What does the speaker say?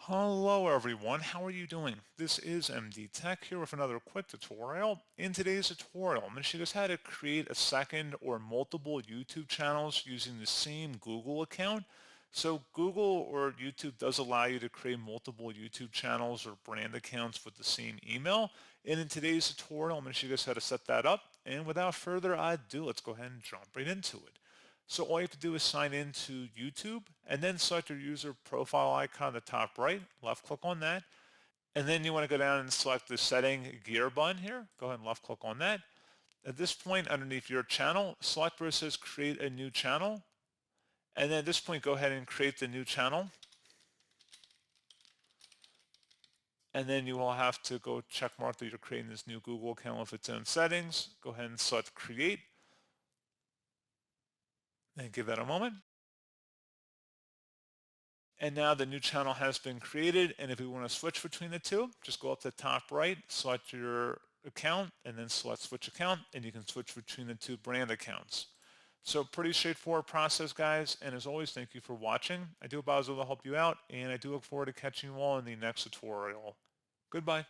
Hello everyone, how are you doing? This is MD Tech here with another quick tutorial. In today's tutorial, I'm going to show you guys how to create a second or multiple YouTube channels using the same Google account. So Google or YouTube does allow you to create multiple YouTube channels or brand accounts with the same email. And in today's tutorial, I'm going to show you guys how to set that up. And without further ado, let's go ahead and jump right into it. So all you have to do is sign in to YouTube and then select your user profile icon in the top right, left click on that. And then you want to go down and select the setting gear button here. Go ahead and left click on that. At this point, underneath your channel, select where it says create a new channel. And then at this point, go ahead and create the new channel. And then you will have to go check mark that you're creating this new Google account with its own settings. Go ahead and select create and give that a moment. And now the new channel has been created. And if we want to switch between the two, just go up to the top right, select your account, and then select switch account, and you can switch between the two brand accounts. So pretty straightforward process, guys. And as always, thank you for watching. I do hope I was able to help you out, and I do look forward to catching you all in the next tutorial. Goodbye.